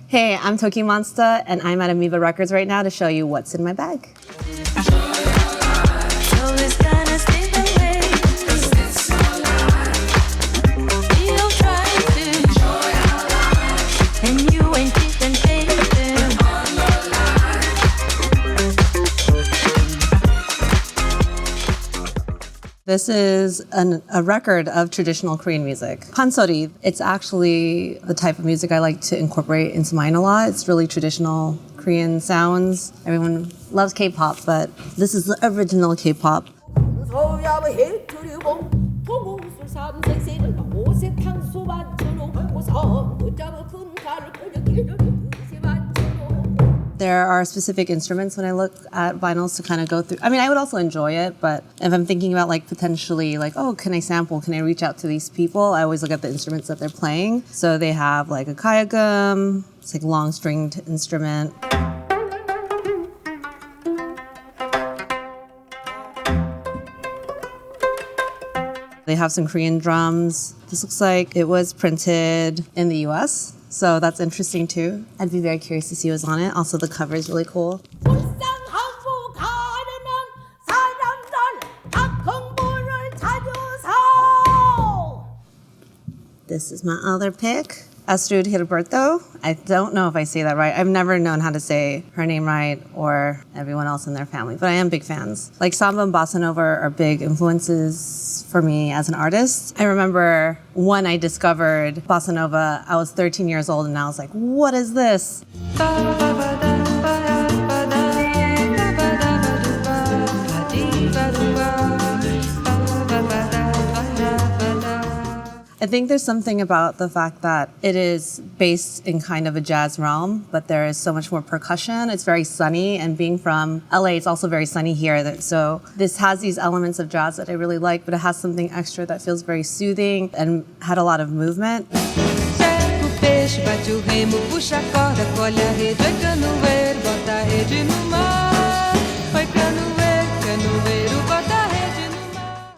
Hey, I'm TOKiMONSTA, and I'm at Amoeba Records right now to show you what's in my bag. This is a record of traditional Korean music. Pansori, it's actually the type of music I like to incorporate into mine a lot. It's really traditional Korean sounds. Everyone loves K-pop, but this is the original K-pop. There are specific instruments when I look at vinyls to kind of go through. I mean, I would also enjoy it, but if I'm thinking about like potentially like, oh, can I sample? Can I reach out to these people? I always look at the instruments that they're playing. So they have like a kayagum, it's like a long stringed instrument. They have some Korean drums. This looks like it was printed in the US. So that's interesting too. I'd be very curious to see what's on it. Also, the cover is really cool. This is my other pick, Astrud Gilberto. I don't know if I say that right. I've never known how to say her name right or everyone else in their family, but I am big fans. Like Samba and Bosanova are big influences for me as an artist. I remember when I discovered Bosanova, I was 13 years old and I was like, what is this? I think there's something about the fact that it is based in kind of a jazz realm, but there is so much more percussion. It's very sunny, and being from LA, it's also very sunny here. So this has these elements of jazz that I really like, but it has something extra that feels very soothing and had a lot of movement.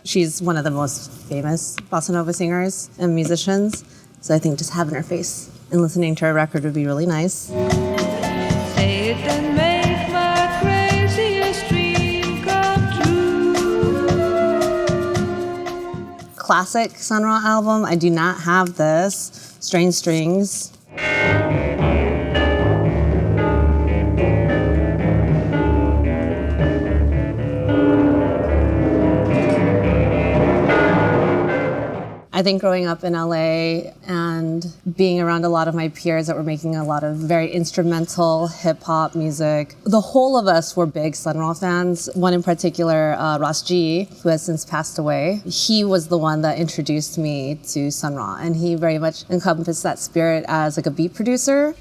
She's one of the most famous bossa nova singers and musicians, so I think just having her face and listening to her record would be really nice. Say it and make my craziest dream come true. Classic Sunro album. I do not have this. Strange Strings. I think growing up in LA and being around a lot of my peers that were making a lot of very instrumental hip-hop music, the whole of us were big Sunro fans. One in particular, Ross G, who has since passed away, he was the one that introduced me to Sunro, and he very much encompassed that spirit as like a beat producer.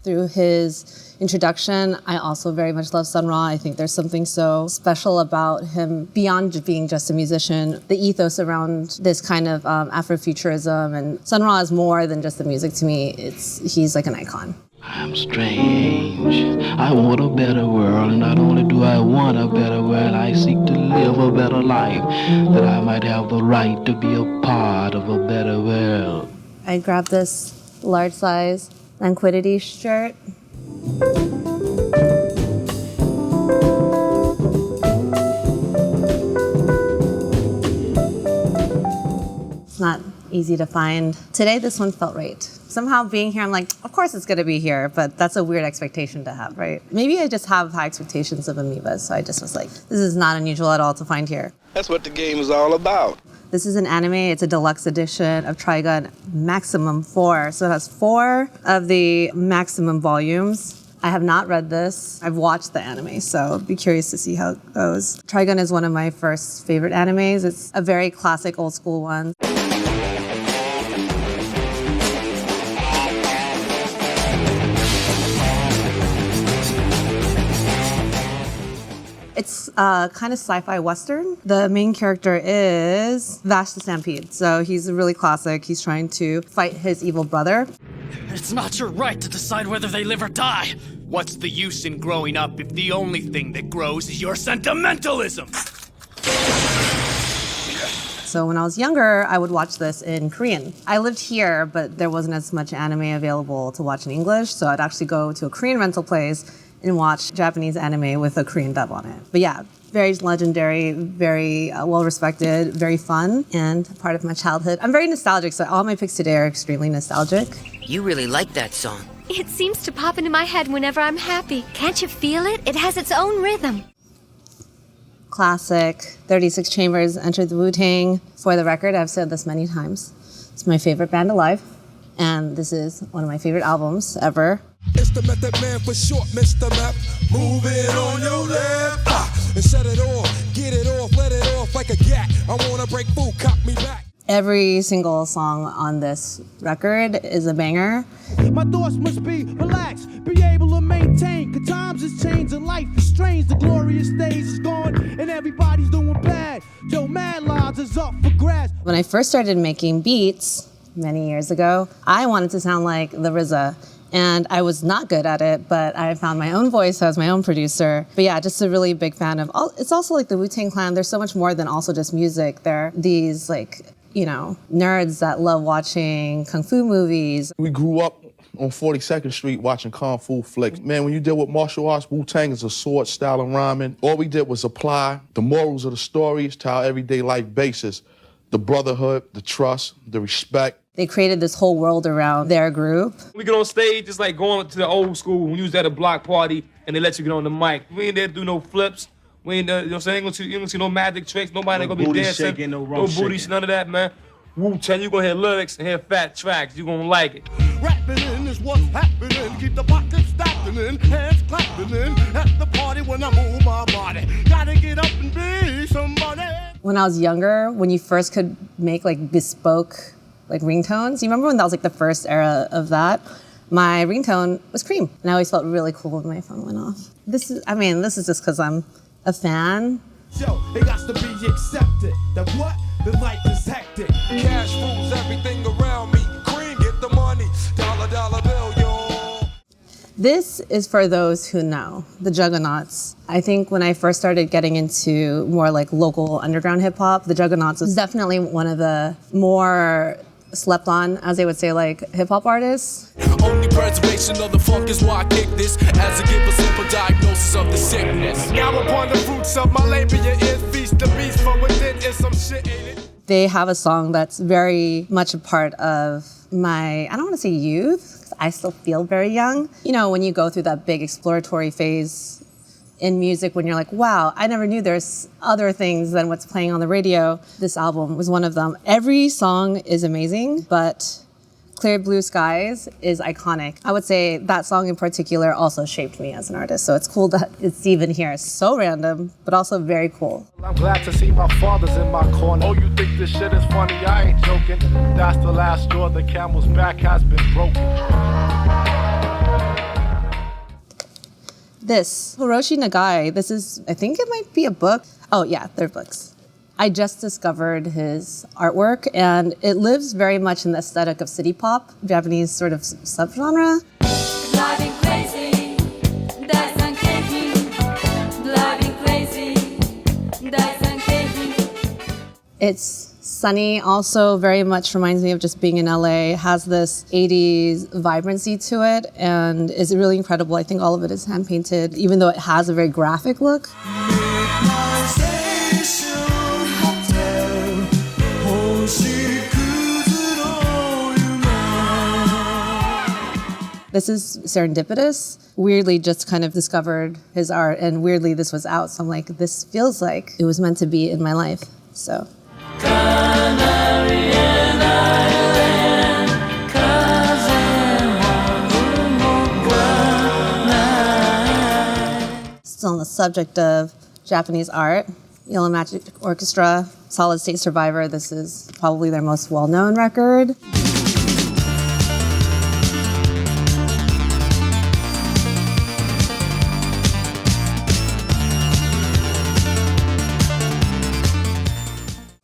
Through his introduction, I also very much love Sunro. I think there's something so special about him beyond being just a musician. The ethos around this kind of Afrofuturism, and Sunro is more than just the music to me. He's like an icon. I'm strange. I want a better world, and not only do I want a better world, I seek to live a better life, that I might have the right to be a part of a better world. I grabbed this large size Lanquidity shirt. It's not easy to find. Today, this one felt right. Somehow being here, I'm like, of course it's gonna be here, but that's a weird expectation to have, right? Maybe I just have high expectations of Amoeba, so I just was like, this is not unusual at all to find here. That's what the game is all about. This is an anime. It's a deluxe edition of Trigun Maximum 4. So it has 4 of the maximum volumes. I have not read this. I've watched the anime, so be curious to see how it goes. Trigun is one of my first favorite animes. It's a very classic old school one. It's kind of sci-fi western. The main character is Vash the Stampede. So he's really classic. He's trying to fight his evil brother. It's not your right to decide whether they live or die. What's the use in growing up if the only thing that grows is your sentimentalism? So So when I was younger, I would watch this in Korean. I lived here, but there wasn't as much anime available to watch in English, so I'd actually go to a Korean rental place and watch Japanese anime with a Korean dub on it. But yeah, very legendary, very well-respected, very fun, and part of my childhood. I'm very nostalgic, so all my picks today are extremely nostalgic. You really like that song. It seems to pop into my head whenever I'm happy. Can't you feel it? It has its own rhythm. Classic, 36 Chambers entered the Wu-Tang. For the record, I've said this many times. It's my favorite band alive, and this is one of my favorite albums ever. It's the Method Man for short, Mr. Map. Move it on your left, and set it off, get it off, let it off like a gat. I wanna break food, cop me back. Every single song on this record is a banger. My thoughts must be relaxed, be able to maintain. Cause times has changed and life is strange. The glorious days is gone and everybody's doing bad. Joe Mad Lives is up for grabs. When I first started making beats many years ago, I wanted to sound like the RZA. And I was not good at it, but I found my own voice as my own producer. But yeah, just a really big fan of it's also like the Wu-Tang Clan. There's so much more than also just music. They're these nerds that love watching kung fu movies. We grew up on 42nd Street watching kung fu flicks. Man, when you deal with martial arts, Wu-Tang is a sword style of rhyming. All we did was apply the morals of the stories to our everyday life basis. The brotherhood, the trust, the respect. They created this whole world around their group. We get on stage, it's like going to the old school when you was at a block party and they let you get on the mic. We ain't there to do no flips. We ain't there, you know what I'm saying? You ain't gonna see no magic tricks. Nobody ain't gonna be dancing. Shaking, no booty, none of that, man. Wu-Tang, you gonna hear lyrics and hear fat tracks. You gonna like it. Rapping in is what's happening. Keep the pockets stacking in, hands clapping in. At the party when I move my body. Gotta get up and be somebody. When I was younger, when you first could make like bespoke like ringtones, you remember when that was like the first era of that? My ringtone was Cream, and I always felt really cool when my phone went off. This is just because I'm a fan. Yo, it got to be accepted. That what? The life is hectic. Cash rules everything around me. Cream, get the money. Dollar bill, yo. This is for those who know, the Juggernauts. I think when I first started getting into more like local underground hip hop, the Juggernauts was definitely one of the more slept on, as they would say, like hip hop artists. Only preservation of the funk is why I kick this, as to give a simple diagnosis of the sickness. Now upon the fruits of my labor is feast the beast from within is some shit, ain't it? They have a song that's very much a part of my, I don't want to say youth, because I still feel very young. You know, when you go through that big exploratory phase in music, when you're like, wow, I never knew there's other things than what's playing on the radio. This album was one of them. Every song is amazing, but Clear Blue Skies is iconic. I would say that song in particular also shaped me as an artist, so it's cool that it's even here. It's so random, but also very cool. I'm glad to see my father's in my corner. Oh, you think this shit is funny? I ain't joking. That's the last straw. The camel's back has been broken. This, Hiroshi Nagai, this is, I think it might be a book. Oh yeah, they're books. I just discovered his artwork, and it lives very much in the aesthetic of city pop, Japanese sort of subgenre. Driving crazy, driving crazy. It's sunny, also very much reminds me of just being in LA, has this 80s vibrancy to it, and is really incredible. I think all of it is hand-painted, even though it has a very graphic look. This is serendipitous. Weirdly just kind of discovered his art, and weirdly this was out, so I'm like, this feels like it was meant to be in my life, so. Still on the subject of Japanese art, Yellow Magic Orchestra, Solid State Survivor. This is probably their most well-known record.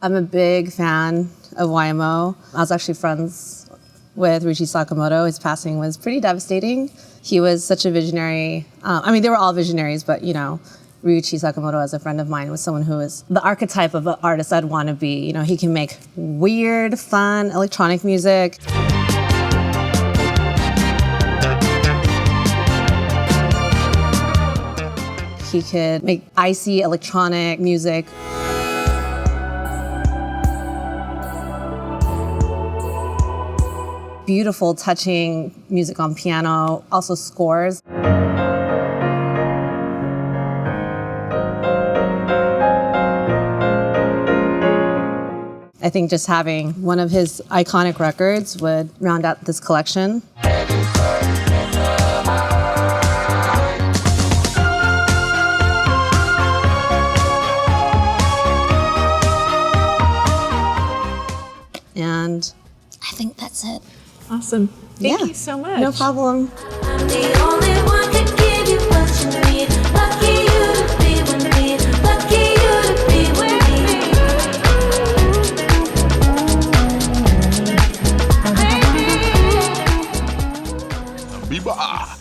I'm a big fan of YMO. I was actually friends with Ryuichi Sakamoto. His passing was pretty devastating. He was such a visionary. I mean, they were all visionaries, but you know, Ryuichi Sakamoto as a friend of mine was someone who is the archetype of an artist I'd want to be. You know, he can make weird, fun, electronic music. He could make icy electronic music. Beautiful, touching music on piano, also scores. I think just having one of his iconic records would round out this collection. And I think that's it. Awesome. Thank you so much. No problem. I'm the only one that give you what you need. Lucky you to be with me. Lucky you to be with me. Amoeba.